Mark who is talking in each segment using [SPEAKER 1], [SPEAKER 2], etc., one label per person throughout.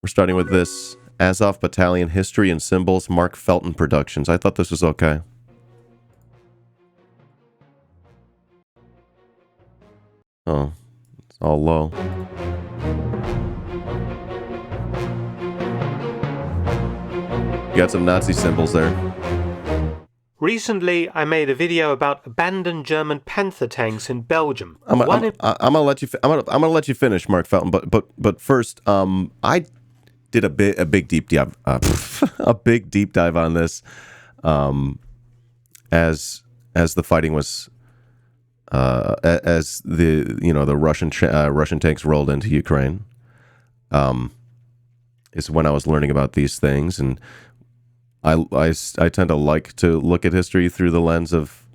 [SPEAKER 1] We're starting with this. Azov Battalion History and Symbols, Mark Felton Productions. I thought this was okay. Oh, it's all low. You got some Nazi symbols there.
[SPEAKER 2] Recently, I made a video about abandoned German Panther tanks in Belgium.
[SPEAKER 1] I'm gonna let you. I'm gonna let you finish, Mark Felton. But first, I did a big deep dive, a big deep dive on this, as the fighting was, as the Russian tanks rolled into Ukraine. Is when I was learning about these things, and I tend to like to look at history through the lens of,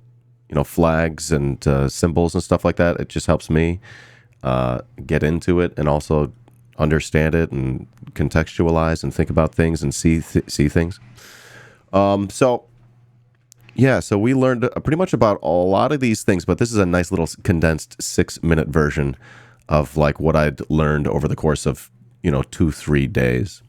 [SPEAKER 1] flags and symbols and stuff like that. It just helps me get into it and also understand it and contextualize and think about things and see things. So we learned pretty much about a lot of these things, but this is a nice little condensed 6-minute version of like what I'd learned over the course of 2-3 days.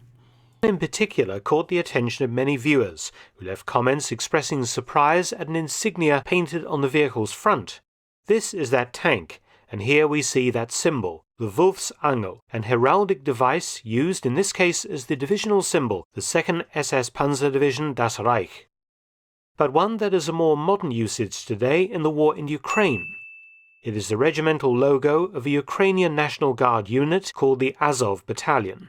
[SPEAKER 2] In particular caught the attention of many viewers, who left comments expressing surprise at an insignia painted on the vehicle's front. This is that tank, and here we see that symbol, the Wolfsangel, an heraldic device used in this case as the divisional symbol, the 2nd SS Panzer Division Das Reich. But one that is a more modern usage today in the war in Ukraine. It is the regimental logo of a Ukrainian National Guard unit called the Azov Battalion.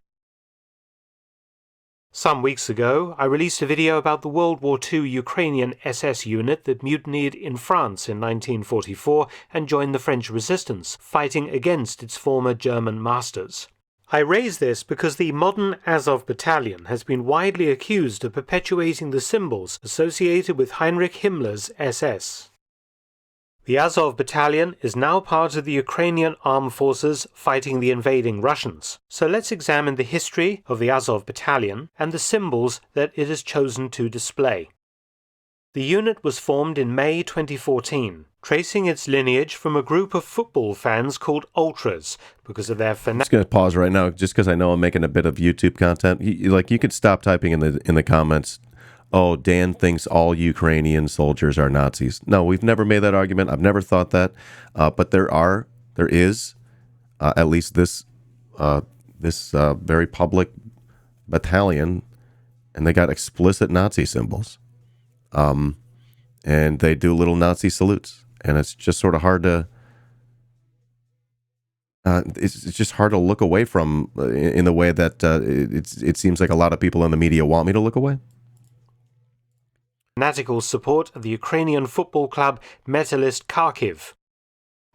[SPEAKER 2] Some weeks ago, I released a video about the World War II Ukrainian SS unit that mutinied in France in 1944 and joined the French resistance, fighting against its former German masters. I raise this because the modern Azov Battalion has been widely accused of perpetuating the symbols associated with Heinrich Himmler's SS. The Azov Battalion is now part of the Ukrainian armed forces fighting the invading Russians. So let's examine the history of the Azov Battalion and the symbols that it has chosen to display. The unit was formed in May 2014, tracing its lineage from a group of football fans called Ultras because of their
[SPEAKER 1] I'm just going to pause right now just because I know I'm making a bit of YouTube content. You could stop typing in the comments, "Oh, Dan thinks all Ukrainian soldiers are Nazis." No, we've never made that argument. I've never thought that. But there is at least this very public battalion, and they got explicit Nazi symbols. And they do little Nazi salutes, and it's just sort of hard to. It's just hard to look away from in the way that it seems like a lot of people in the media want me to look away.
[SPEAKER 2] Fanatical support of the Ukrainian football club Metalist Kharkiv.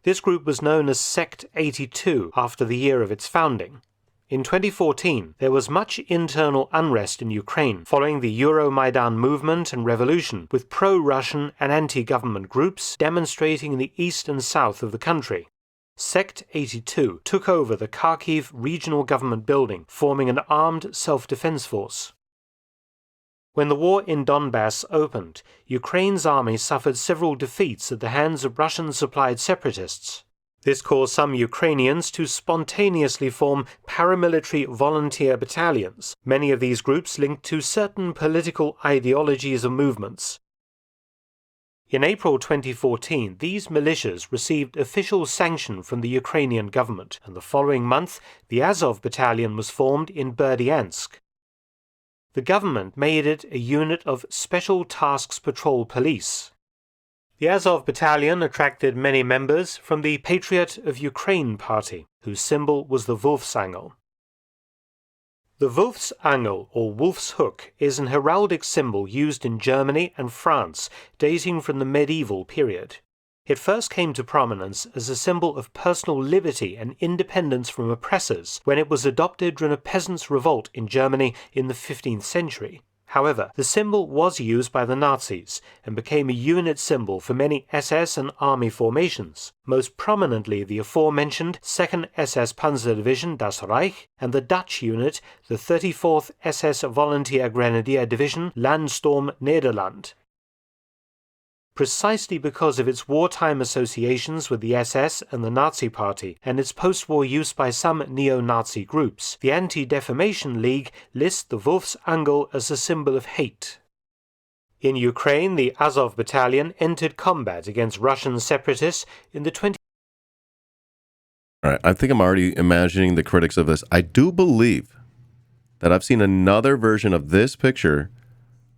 [SPEAKER 2] This group was known as Sect 82 after the year of its founding. In 2014, there was much internal unrest in Ukraine following the Euromaidan movement and revolution, with pro-Russian and anti-government groups demonstrating in the east and south of the country. Sect 82 took over the Kharkiv regional government building, forming an armed self-defense force. When the war in Donbass opened, Ukraine's army suffered several defeats at the hands of Russian-supplied separatists. This caused some Ukrainians to spontaneously form paramilitary volunteer battalions, many of these groups linked to certain political ideologies and movements. In April 2014, these militias received official sanction from the Ukrainian government, and the following month, the Azov Battalion was formed in Berdyansk. The government made it a unit of Special Tasks Patrol Police. The Azov Battalion attracted many members from the Patriot of Ukraine party, whose symbol was the Wolfsangel. The Wolfsangel, or wolf's hook, is an heraldic symbol used in Germany and France, dating from the medieval period. It first came to prominence as a symbol of personal liberty and independence from oppressors when it was adopted during a peasants' revolt in Germany in the 15th century. However, the symbol was used by the Nazis and became a unit symbol for many SS and army formations, most prominently the aforementioned 2nd SS Panzer Division Das Reich and the Dutch unit, the 34th SS Volunteer Grenadier Division Landsturm Nederland. Precisely because of its wartime associations with the SS and the Nazi Party, and its post-war use by some neo-Nazi groups, the Anti-Defamation League lists the Wolfsangel as a symbol of hate. In Ukraine, the Azov Battalion entered combat against Russian separatists in the
[SPEAKER 1] All right, I think I'm already imagining the critics of this. I do believe that I've seen another version of this picture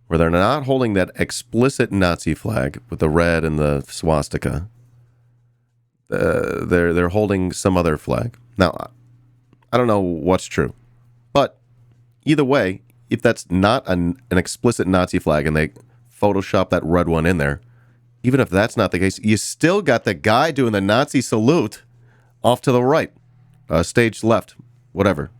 [SPEAKER 1] where they're not holding that explicit Nazi flag with the red and the swastika. They're holding some other flag. Now, I don't know what's true, but either way, if that's not an explicit Nazi flag and they Photoshop that red one in there, even if that's not the case, you still got the guy doing the Nazi salute off to the right, stage left, whatever.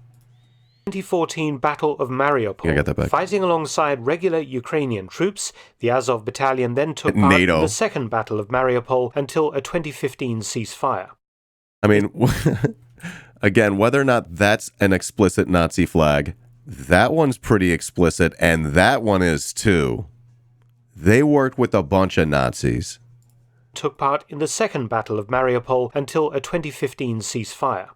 [SPEAKER 2] 2014 Battle of Mariupol.
[SPEAKER 1] Yeah, I got that back.
[SPEAKER 2] Fighting alongside regular Ukrainian troops, the Azov Battalion then took part in the Second Battle of Mariupol until a 2015 ceasefire.
[SPEAKER 1] I mean, again, whether or not that's an explicit Nazi flag, that one's pretty explicit, and that one is too. They worked with a bunch of Nazis.
[SPEAKER 2] Took part in the Second Battle of Mariupol until a 2015 ceasefire.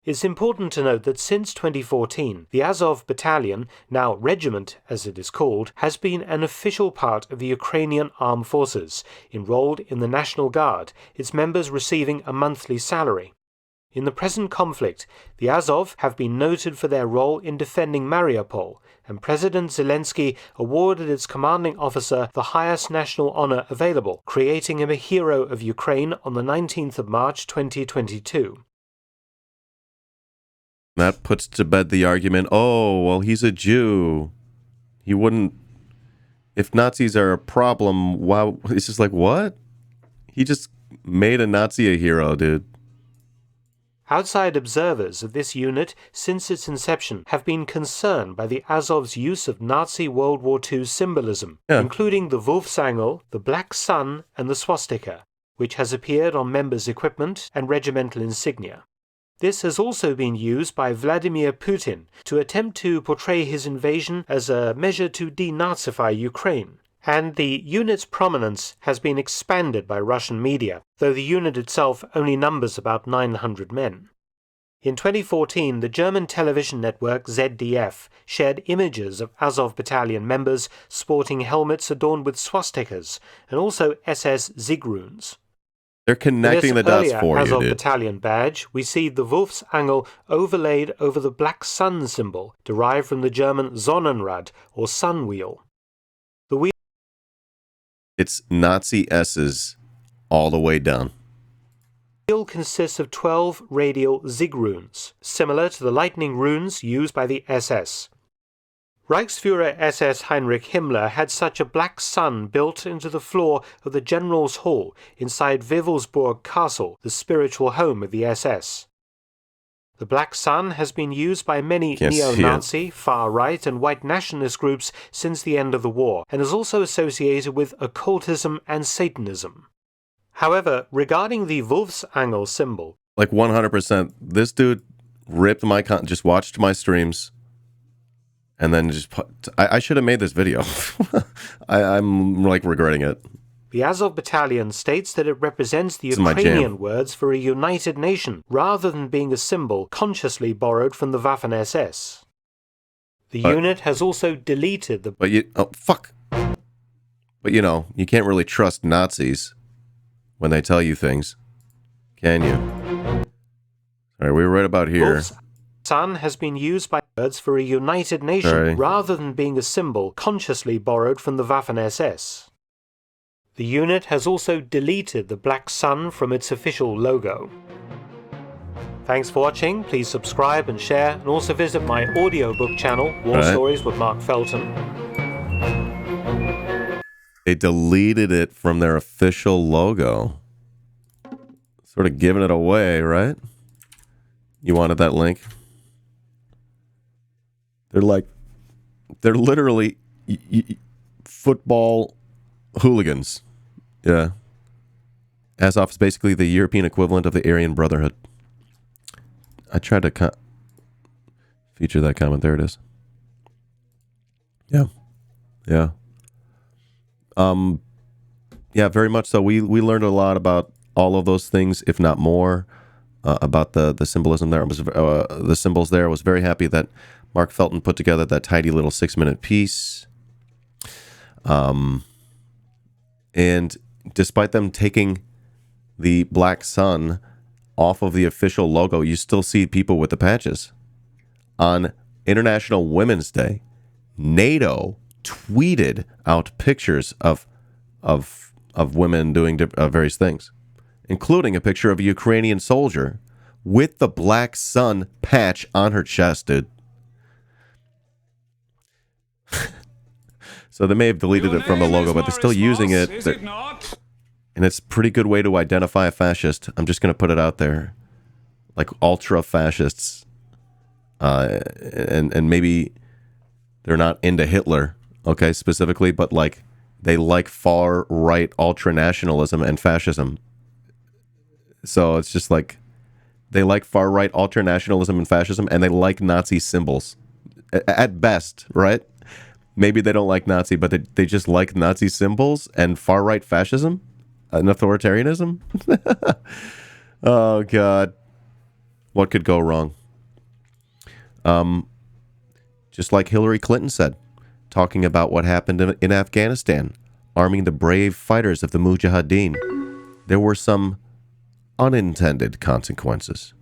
[SPEAKER 2] It's important to note that since 2014, the Azov Battalion, now regiment as it is called, has been an official part of the Ukrainian armed forces, enrolled in the National Guard, its members receiving a monthly salary. In the present conflict, the Azov have been noted for their role in defending Mariupol, and President Zelensky awarded its commanding officer the highest national honor available, creating him a hero of Ukraine on the 19th of March 2022.
[SPEAKER 1] That puts to bed the argument, oh, well, he's a Jew. He wouldn't... If Nazis are a problem, wow, it's just like, what? He just made a Nazi a hero, dude.
[SPEAKER 2] Outside observers of this unit, since its inception, have been concerned by the Azov's use of Nazi World War II symbolism, including the Wolfsangel, the Black Sun, and the swastika, which has appeared on members' equipment and regimental insignia. This has also been used by Vladimir Putin to attempt to portray his invasion as a measure to denazify Ukraine, and the unit's prominence has been expanded by Russian media, though the unit itself only numbers about 900 men. In 2014, the German television network ZDF shared images of Azov Battalion members sporting helmets adorned with swastikas and also SS Zigrunes.
[SPEAKER 1] They're connecting the dots for you,
[SPEAKER 2] Azov
[SPEAKER 1] dude.
[SPEAKER 2] Battalion badge, we see the Wolfsangel overlaid over the black sun symbol, derived from the German Sonnenrad, or sun wheel. The wheel
[SPEAKER 1] It's Nazi S's all the way down.
[SPEAKER 2] The wheel consists of 12 radial Zigrunes, similar to the lightning runes used by the SS. Reichsfuhrer SS Heinrich Himmler had such a black sun built into the floor of the General's Hall inside Wewelsburg Castle, the spiritual home of the SS. The black sun has been used by many neo-Nazi, far-right and white nationalist groups since the end of the war, and is also associated with occultism and Satanism. However, regarding the Wolfsangel symbol...
[SPEAKER 1] Like 100%, this dude ripped my... just watched my streams... And then just I should have made this video. I'm like regretting it.
[SPEAKER 2] The Azov Battalion states that it represents the Ukrainian words for a united nation, rather than being a symbol consciously borrowed from the Waffen-SS. The unit has also deleted the...
[SPEAKER 1] But you know, you can't really trust Nazis when they tell you things, can you? All right, we were right about here.
[SPEAKER 2] Sun has been used by words for a united nation rather than being a symbol consciously borrowed from the Waffen-SS. The unit has also deleted the black sun from its official logo. Thanks for watching. Please subscribe and share, and also visit my audiobook channel, War Stories with Mark Felton.
[SPEAKER 1] They deleted it from their official logo. Sort of giving it away, right? You wanted that link? They're literally football hooligans. Yeah. Azov is basically the European equivalent of the Aryan Brotherhood. I tried to feature that comment. There it is. Yeah. Yeah. Yeah, very much so. We learned a lot about all of those things, if not more, about the symbolism there. The symbols there. I was very happy that Mark Felton put together that tidy little 6-minute piece. And despite them taking the black sun off of the official logo, you still see people with the patches. On International Women's Day, NATO tweeted out pictures of women doing various things, including a picture of a Ukrainian soldier with the black sun patch on her chest, dude. So they may have deleted it from the logo, but they're still using it. And it's a pretty good way to identify a fascist. I'm just going to put it out there. Like ultra fascists. And maybe they're not into Hitler, okay, specifically, but like they like far right ultra nationalism and fascism. So it's just like they like far right ultra nationalism and fascism, and they like Nazi symbols at best, right? Maybe they don't like Nazi, but they just like Nazi symbols and far right fascism and authoritarianism. Oh God, what could go wrong? Just like Hillary Clinton said, talking about what happened in Afghanistan, arming the brave fighters of the Mujahideen, there were some unintended consequences.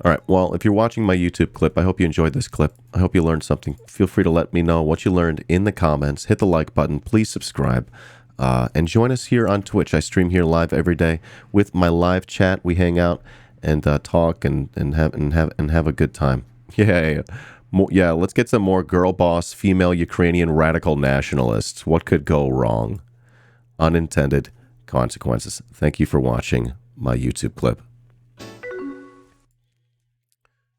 [SPEAKER 1] All right, well, if you're watching my YouTube clip, I hope you enjoyed this clip. I hope you learned something. Feel free to let me know what you learned in the comments. Hit the like button. Please subscribe. And join us here on Twitch. I stream here live every day with my live chat. We hang out and talk and have a good time. Yeah. Yeah, let's get some more girl boss, female Ukrainian radical nationalists. What could go wrong? Unintended consequences. Thank you for watching my YouTube clip.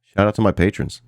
[SPEAKER 1] Shout out to my patrons.